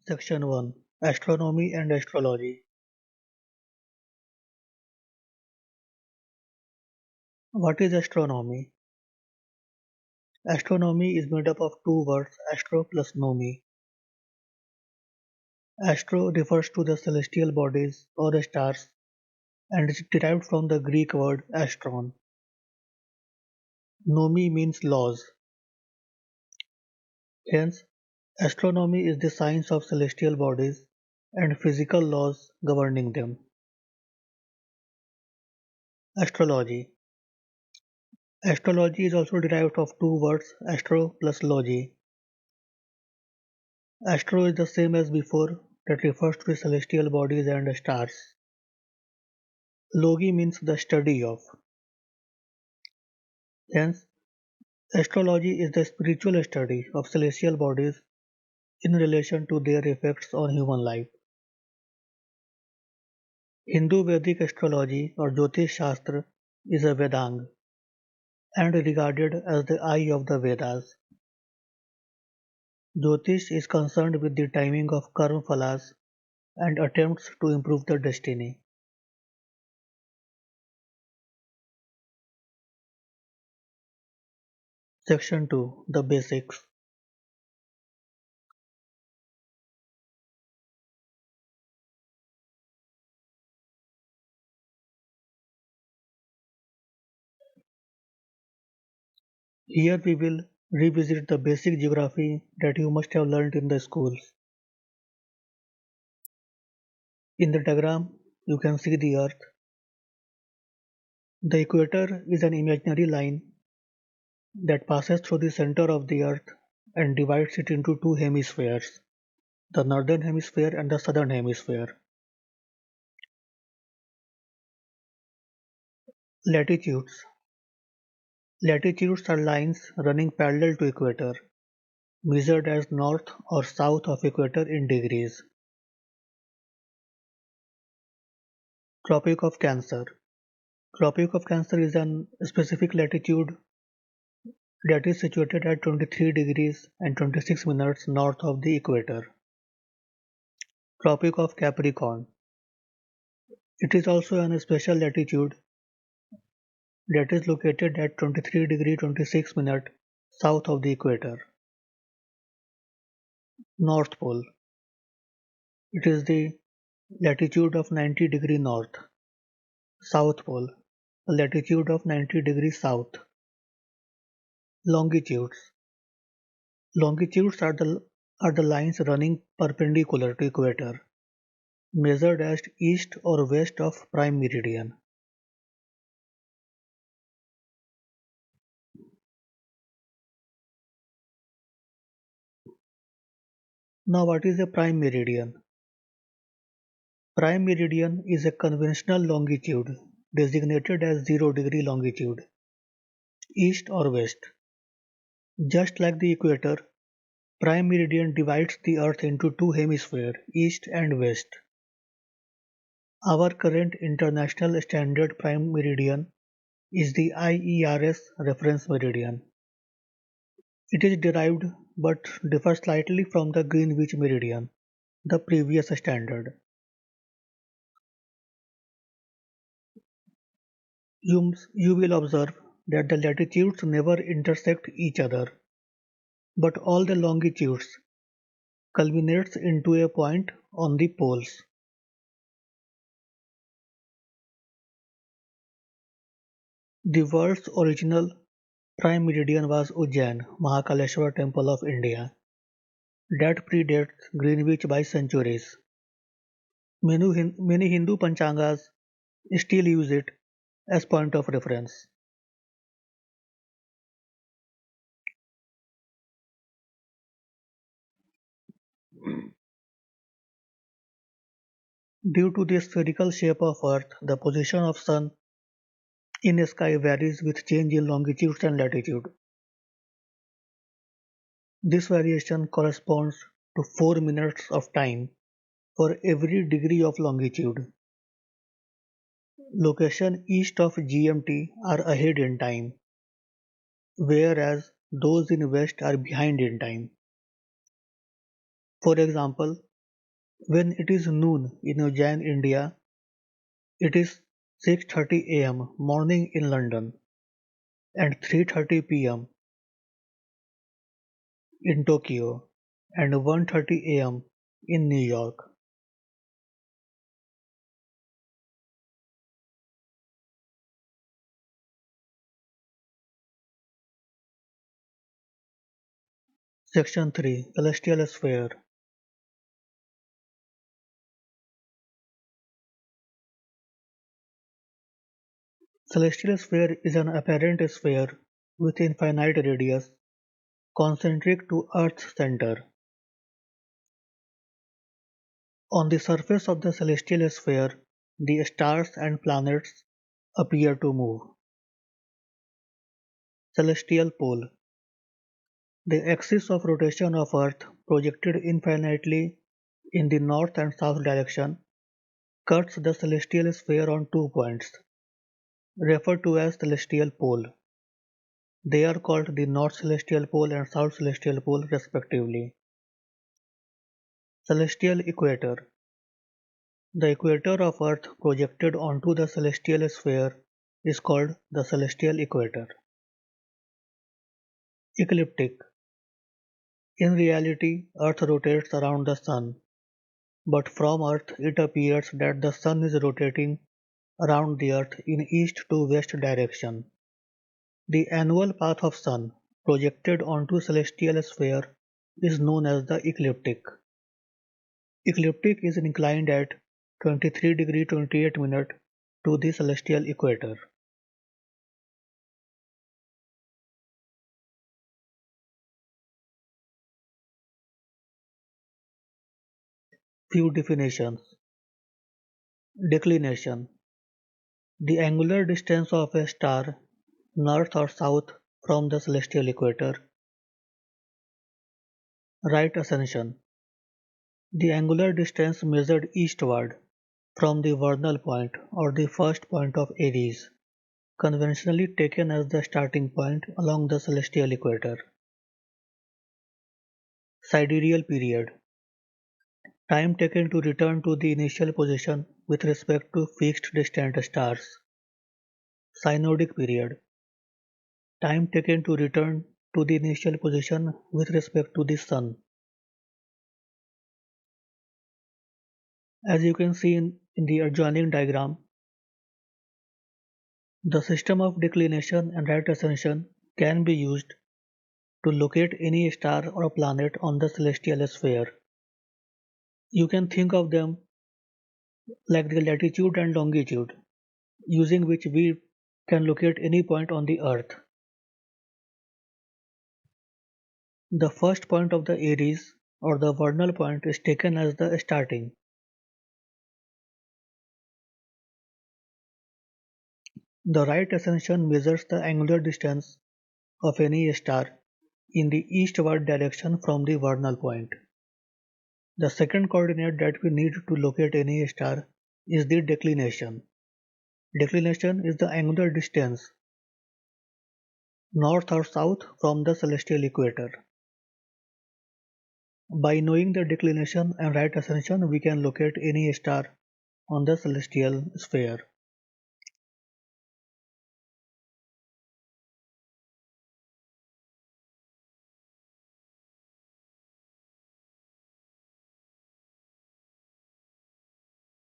Section 1. Astronomy and Astrology. What is astronomy? Astronomy is made up of two words, astro plus nomi. Astro refers to the celestial bodies or the stars and is derived from the Greek word astron. Nomi means laws. Hence, astronomy is the science of celestial bodies and physical laws governing them. Astrology. Astrology is also derived of two words, astro plus logy. Astro is the same as before, that refers to the celestial bodies and stars. Logi means the study of. Hence, astrology is the spiritual study of celestial bodies in relation to their effects on human life. Hindu Vedic astrology or Jyotish Shastra is a Vedang and regarded as the eye of the Vedas. Jyotish is concerned with the timing of karma phalas and attempts to improve the destiny. Section 2. The Basics. Here we will revisit the basic geography that you must have learnt in the schools. In the diagram, you can see the Earth. The equator is an imaginary line that passes through the center of the Earth and divides it into two hemispheres, the northern hemisphere and the southern hemisphere. Latitudes. Latitudes are lines running parallel to equator, measured as north or south of equator in degrees. Tropic of Cancer. Tropic of Cancer is an specific latitude that is situated at 23 degrees and 26 minutes north of the equator. Tropic of Capricorn. It is also an special latitude that is located at 23 degree 26 minute south of the equator. North Pole. It is the latitude of 90 degree north. South Pole. A latitude of 90 degrees south. Longitudes. Longitudes are the lines running perpendicular to equator, measured as east or west of prime meridian. Now what is a prime meridian? Prime meridian is a conventional longitude designated as 0 degree longitude, east or west. Just like the equator, prime meridian divides the earth into two hemispheres, east and west. Our current international standard prime meridian is the IERS reference meridian. It is derived but differs slightly from the Greenwich meridian, the previous standard. You will observe that the latitudes never intersect each other, but all the longitudes culminates into a point on the poles. The world's original prime meridian was Ujjain, Mahakaleshwar temple of India. That predates Greenwich by centuries. Many Hindu panchangas still use it as point of reference. Due to the spherical shape of Earth, the position of Sun in the sky varies with change in longitude and latitude. This variation corresponds to 4 minutes of time for every degree of longitude. Locations east of GMT are ahead in time, whereas those in west are behind in time. For example, When it is noon in Ujjain, India, it is 6:30 am morning in London and 3:30 pm in Tokyo and 1:30 am in New York. Section 3. Celestial Sphere. Celestial sphere is an apparent sphere with infinite radius, concentric to Earth's center. On the surface of the celestial sphere, the stars and planets appear to move. Celestial pole. The axis of rotation of Earth, projected infinitely in the north and south direction, cuts the celestial sphere on 2 points, referred to as celestial pole. They are called the north celestial pole and south celestial pole respectively. Celestial equator. The equator of Earth projected onto the celestial sphere is called the celestial equator. Ecliptic. In reality, Earth rotates around the Sun, but from Earth it appears that the Sun is rotating around the Earth in east to west direction. The annual path of Sun projected onto celestial sphere is known as the ecliptic. Ecliptic is inclined at 23 degrees 28 minutes to the celestial equator. Few definitions. Declination: the angular distance of a star north or south from the celestial equator. Right ascension: the angular distance measured eastward from the vernal point or the first point of Aries, conventionally taken as the starting point along the celestial equator. Sidereal period: time taken to return to the initial position with respect to fixed distant stars. Synodic period: time taken to return to the initial position with respect to the Sun. As you can see in the adjoining diagram, the system of declination and right ascension can be used to locate any star or planet on the celestial sphere. You can think of them like the latitude and longitude, using which we can locate any point on the Earth. The first point of the Aries or the vernal point is taken as the starting. The right ascension measures the angular distance of any star in the eastward direction from the vernal point. The second coordinate that we need to locate any star is the declination. Declination is the angular distance north or south from the celestial equator. By knowing the declination and right ascension, we can locate any star on the celestial sphere.